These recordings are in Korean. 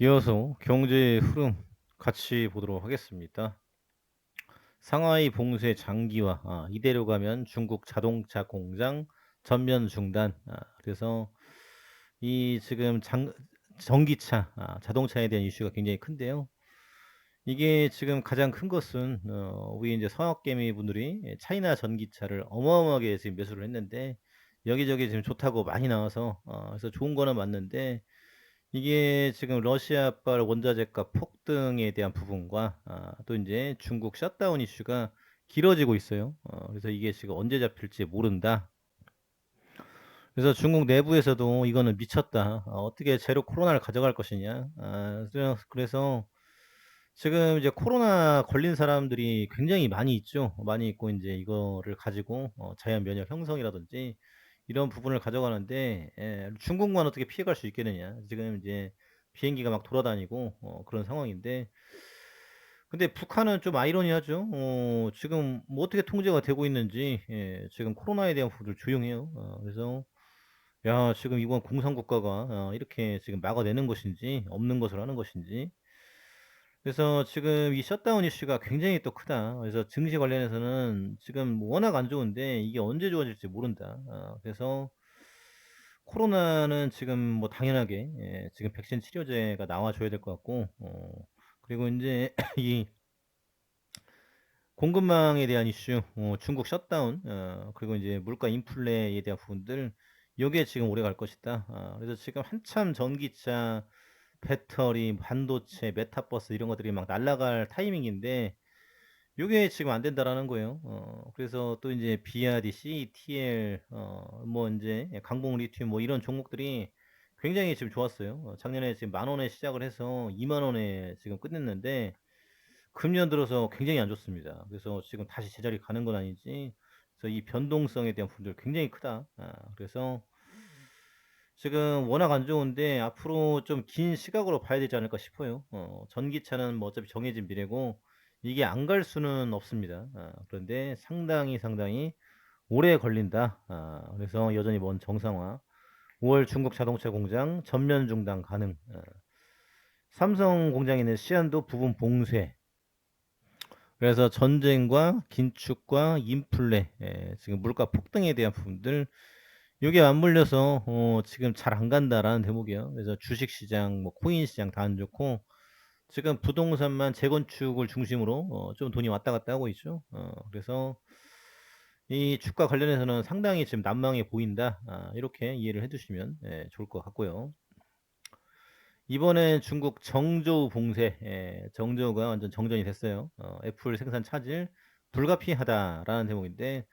이어서 경제의 흐름 같이 보도록 하겠습니다. 상하이 봉쇄 장기화, 이대로 가면 중국 자동차 공장 전면 중단. 그래서 이 지금 전기차, 자동차에 대한 이슈가 굉장히 큰데요. 이게 지금 가장 큰 것은 우리 이제 서학개미 분들이 차이나 전기차를 어마어마하게 지금 매수를 했는데, 여기저기 지금 좋다고 많이 나와서 그래서 좋은 거는 맞는데, 이게 지금 러시아발 원자재가 폭등에 대한 부분과 또 인제 중국 셧다운 이슈가 길어지고 있어요. 그래서 이게 지금 언제 잡힐지 모른다. 그래서 중국 내부에서도 이거는 미쳤다. 어떻게 제로 코로나를 가져갈 것이냐. 그래서 지금 이제 코로나 걸린 사람들이 굉장히 많이 있죠. 많이 있고 인제 이거를 가지고 자연 면역 형성이라든지 이런 부분을 가져가는데, 중국만 어떻게 피해갈 수 있겠느냐. 지금 이제 비행기가 막 돌아다니고 그런 상황인데, 근데 북한은 좀 아이러니하죠. 지금 뭐 어떻게 통제가 되고 있는지, 지금 코로나에 대한 부분들 조용해요. 그래서 야, 지금 이번 공산국가가 이렇게 지금 막아내는 것인지 없는 것을 하는 것인지. 그래서 지금 이 셧다운 이슈가 굉장히 또 크다. 그래서 증시 관련해서는 지금 워낙 안 좋은데 이게 언제 좋아질지 모른다. 그래서 코로나는 지금 뭐 당연하게 지금 백신 치료제가 나와줘야 될 것 같고, 그리고 인제 이 공급망에 대한 이슈, 중국 셧다운, 그리고 이제 물가 인플레에 대한 부분들, 요게 지금 오래 갈 것이다. 그래서 지금 한참 전기차, 배터리, 반도체, 메타버스 이런 것들이 막 날아갈 타이밍인데, 요게 지금 안 된다라는 거예요. 그래서 또 인제 비아디, CATL, 뭐 인제 강봉 리튬 뭐 이런 종목들이 굉장히 지금 좋았어요. 작년에 지금 10,000원에 시작을 해서 20,000원에 지금 끝냈는데, 금년 들어서 굉장히 안 좋습니다. 그래서 지금 다시 제자리 가는 건 아닌지, 그래서 이 변동성에 대한 부분들 굉장히 크다. 그래서 지금 워낙 안 좋은데 앞으로 좀 긴 시각으로 봐야 되지 않을까 싶어요. 전기차는 뭐 어차피 정해진 미래고 이게 안 갈 수는 없습니다. 그런데 상당히 오래 걸린다. 그래서 여전히 먼 정상화. 5월 중국 자동차 공장 전면 중단 가능. 삼성 공장에 있는 시안도 부분 봉쇄. 그래서 전쟁과 긴축과 인플레, 지금 물가 폭등에 대한 부분들, 요게 맞물려서 지금 잘 안 간다라는 대목이에요. 그래서 주식 시장, 뭐 코인 시장 다 안 좋고, 지금 부동산만 재건축을 중심으로 좀 돈이 왔다 갔다 하고 있죠. 그래서 이 주가 관련해서는 상당히 지금 난망해 보인다. 이렇게 이해를 해 두시면 좋을 것 같고요. 이번에 중국 정저우 봉쇄, 정저우가 완전 정전이 됐어요. 애플 생산 차질 불가피하다라는 대목인데,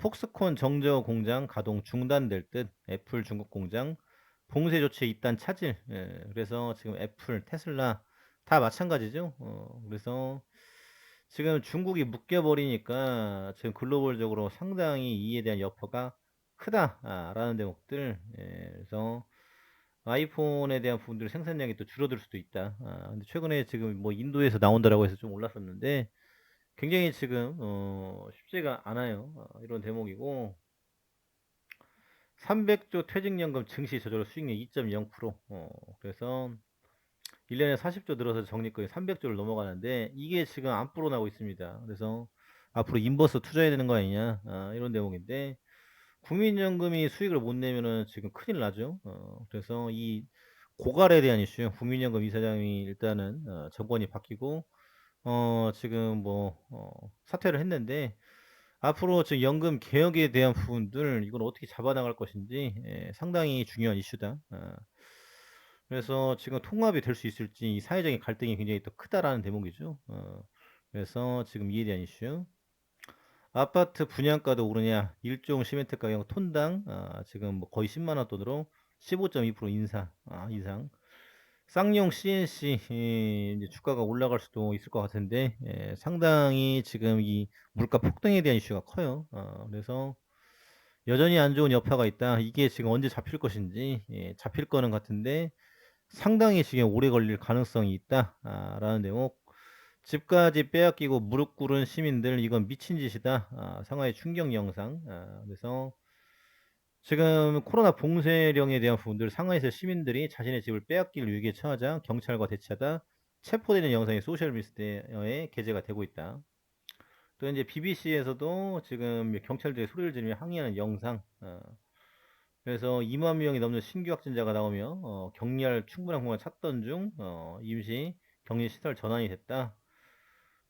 폭스콘 정저우 공장 가동 중단될 듯, 애플 중국 공장 봉쇄 조치 잇단 차질. 그래서 지금 애플, 테슬라 다 마찬가지죠. 그래서 지금 중국이 묶여버리니까 지금 글로벌적으로 상당히 이에 대한 여파가 크다라는 대목들. 그래서 아이폰에 대한 부분들 생산량이 또 줄어들 수도 있다. 근데 최근에 지금 뭐 인도에서 나온다라고 해서 좀 올랐었는데, 굉장히 지금 쉽지가 않아요. 이런 대목이고, 300조 퇴직연금 증시 저조로 수익률 2.0%. 그래서 1년에 40조 늘어서 적립금이 300조를 넘어가는데 이게 지금 안 불어나고 있습니다. 그래서 앞으로 인버스 투자해야 되는 거 아니냐, 이런 대목인데, 국민연금이 수익을 못 내면은 지금 큰일 나죠. 그래서 이 고갈에 대한 이슈, 국민연금 이사장이 일단은 정권이 바뀌고 지금 뭐 사퇴를 했는데, 앞으로 지금 연금 개혁에 대한 부분들 이걸 어떻게 잡아나갈 것인지 상당히 중요한 이슈다. 그래서 지금 통합이 될 수 있을지, 이 사회적인 갈등이 굉장히 또 크다라는 대목이죠. 그래서 지금 이에 대한 이슈. 아파트 분양가도 오르냐? 일종 시멘트 가격 톤당 지금 뭐 거의 10만 원 돈으로 15.2% 인상. 쌍용 CNC 이제 주가가 올라갈 수도 있을 것 같은데, 상당히 지금 이 물가 폭등에 대한 이슈가 커요. 그래서 여전히 안 좋은 여파가 있다. 이게 지금 언제 잡힐 것인지, 잡힐 거는 같은데 상당히 지금 오래 걸릴 가능성이 있다. 라는 대목. 집까지 빼앗기고 무릎 꿇은 시민들, 이건 미친 짓이다. 상하이 충격 영상. 그래서 지금 코로나 봉쇄령에 대한 부분들 상하이에서 시민들이 자신의 집을 빼앗길 위기에 처하자 경찰과 대치하다 체포되는 영상이 소셜 미디어에 게재가 되고 있다. 또 이제 BBC에서도 지금 경찰들이 소리를 지르며 항의하는 영상, 그래서 2만 명이 넘는 신규 확진자가 나오며 격리할 충분한 공간을 찾던 중 임시 격리 시설 전환이 됐다.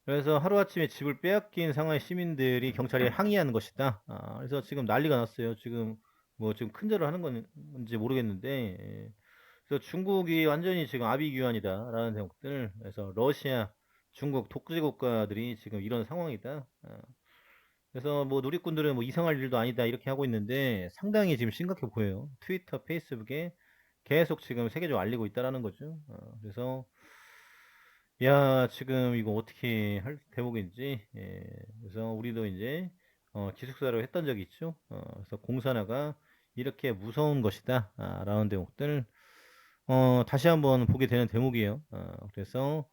그래서 하루아침에 집을 빼앗긴 상하이 시민들이 경찰에 항의하는 것이다. 그래서 지금 난리가 났어요. 지금 뭐 지금 큰절을 하는 건지 모르겠는데, 그래서 중국이 완전히 지금 아비규환이다라는 대목들. 그래서 러시아, 중국 독재 국가들이 지금 이런 상황이다. 그래서 뭐 누리꾼들은 뭐 이상할 일도 아니다 이렇게 하고 있는데 상당히 지금 심각해 보여요. 트위터, 페이스북에 계속 지금 세계적으로 알리고 있다라는 거죠. 그래서 야, 지금 이거 어떻게 할 대목인지, 예, 그래서 우리도 이제, 기숙사로 했던 적이 있죠. 그래서 공산화가 이렇게 무서운 것이다, 라는 대목들, 다시 한번 보게 되는 대목이에요. 그래서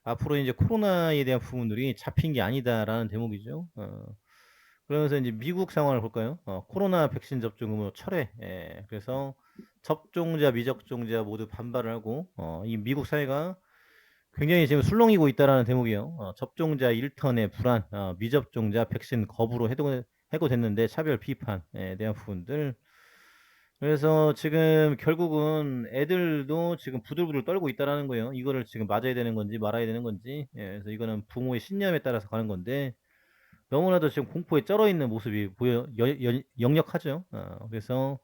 앞으로 이제 코로나에 대한 부분들이 잡힌 게 아니다라는 대목이죠. 그러면서 이제 미국 상황을 볼까요? 코로나 백신 접종 의무 철회, 예, 그래서 접종자, 미접종자 모두 반발을 하고, 이 미국 사회가 굉장히 지금 술렁이고 있다라는 대목이에요. 접종자 1턴의 불안, 미접종자 백신 거부로 해고됐는데 차별 비판에 대한 부분들. 그래서 지금 결국은 애들도 지금 부들부들 떨고 있다라는 거예요. 이거를 지금 맞아야 되는 건지 말아야 되는 건지. 예, 그래서 이거는 부모의 신념에 따라서 가는 건데 너무나도 지금 공포에 쩔어 있는 모습이 역력하죠. 그래서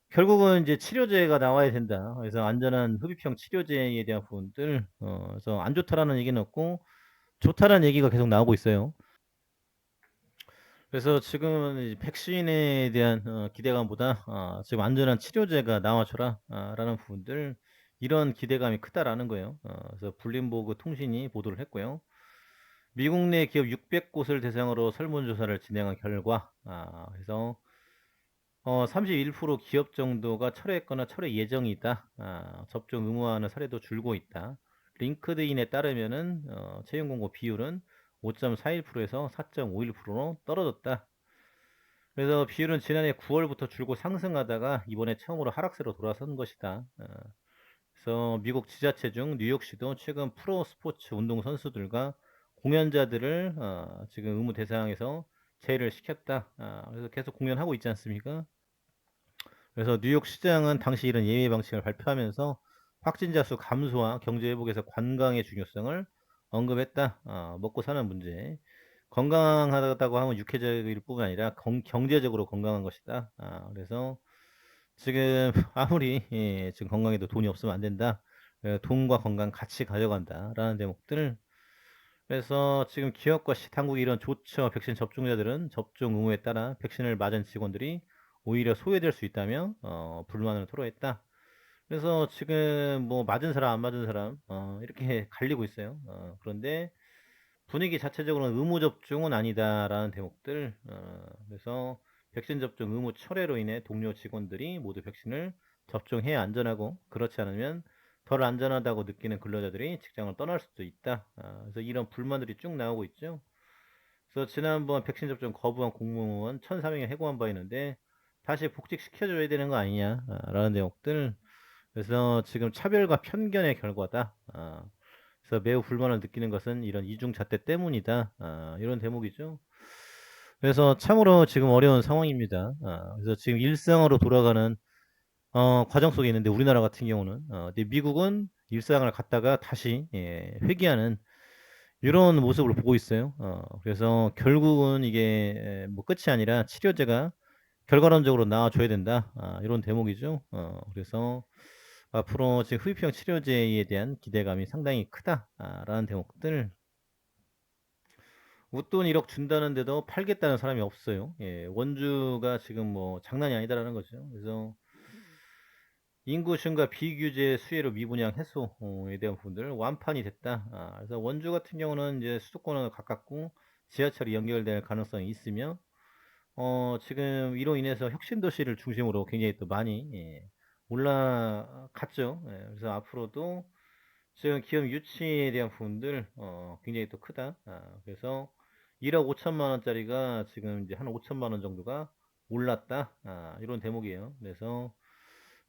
결국은 이제 치료제가 나와야 된다. 그래서 안전한 흡입형 치료제에 대한 부분들, 그래서 안 좋다라는 얘기는 없고, 좋다라는 얘기가 계속 나오고 있어요. 그래서 지금은 이제 백신에 대한 기대감보다 지금 안전한 치료제가 나와줘라 라는 부분들, 이런 기대감이 크다라는 거예요. 그래서 블룸버그 통신이 보도를 했고요. 미국 내 기업 600곳을 대상으로 설문조사를 진행한 결과, 그래서 31% 기업 정도가 철회했거나 철회 예정이 있다. 접종 의무화하는 사례도 줄고 있다. 링크드인에 따르면은 채용 공고 비율은 5.41%에서 4.51%로 떨어졌다. 그래서 비율은 지난해 9월부터 줄고 상승하다가 이번에 처음으로 하락세로 돌아선 것이다. 그래서 미국 지자체 중 뉴욕시도 최근 프로 스포츠 운동 선수들과 공연자들을 지금 의무 대상에서 제외를 시켰다. 그래서 계속 공연하고 있지 않습니까? 그래서 뉴욕 시장은 당시 이런 예외 방침을 발표하면서 확진자 수 감소와 경제 회복에서 관광의 중요성을 언급했다. 먹고 사는 문제. 건강하다고 하면 육체적일 뿐만 아니라 경제적으로 건강한 것이다. 그래서 지금 아무리 지금 건강에도 돈이 없으면 안 된다. 돈과 건강 같이 가져간다라는 대목들. 그래서 지금 기업과 당국이 이런 조처 백신 접종자들은 접종 의무에 따라 백신을 맞은 직원들이 오히려 소외될 수 있다며 불만을 토로했다. 그래서 지금 뭐 맞은 사람 안 맞은 사람 이렇게 갈리고 있어요. 그런데 분위기 자체적으로는 의무 접종은 아니다라는 대목들. 그래서 백신 접종 의무 철회로 인해 동료 직원들이 모두 백신을 접종해야 안전하고 그렇지 않으면 덜 안전하다고 느끼는 근로자들이 직장을 떠날 수도 있다. 그래서 이런 불만들이 쭉 나오고 있죠. 그래서 지난번 백신 접종 거부한 공무원 1,400명 해고한 바 있는데 다시 복직시켜줘야 되는 거 아니냐라는 내용들. 그래서 지금 차별과 편견의 결과다. 그래서 매우 불만을 느끼는 것은 이런 이중잣대 때문이다. 이런 대목이죠. 그래서 참으로 지금 어려운 상황입니다. 그래서 지금 일상으로 돌아가는 과정 속에 있는데 우리나라 같은 경우는 근데 미국은 일상을 갖다가 다시 회귀하는 이런 모습을 보고 있어요. 그래서 결국은 이게 뭐 끝이 아니라 치료제가 결과론적으로 나와줘야 된다. 이런 대목이죠. 그래서 앞으로 지금 흡입형 치료제에 대한 기대감이 상당히 크다라는 대목들. 웃돈 1억 준다는데도 팔겠다는 사람이 없어요. 예, 원주가 지금 뭐 장난이 아니다라는 거죠. 그래서 인구 증가 비규제 수혜로 미분양 해소에 대한 부분들 완판이 됐다. 그래서 원주 같은 경우는 이제 수도권은 가깝고 지하철이 연결될 가능성이 있으며 지금 이로 인해서 혁신도시를 중심으로 굉장히 또 많이 올라갔죠. 예, 그래서 앞으로도 지금 기업 유치에 대한 부분들 굉장히 또 크다. 그래서 1억 5천만 원짜리가 지금 이제 한 5천만 원 정도가 올랐다. 이런 대목이에요. 그래서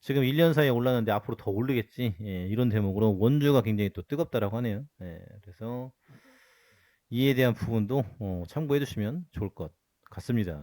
지금 1년 사이에 올랐는데 앞으로 더 오르겠지. 예, 이런 대목으로 원주가 굉장히 또 뜨겁다라고 하네요. 예, 그래서 이에 대한 부분도 참고해 주시면 좋을 것 같습니다.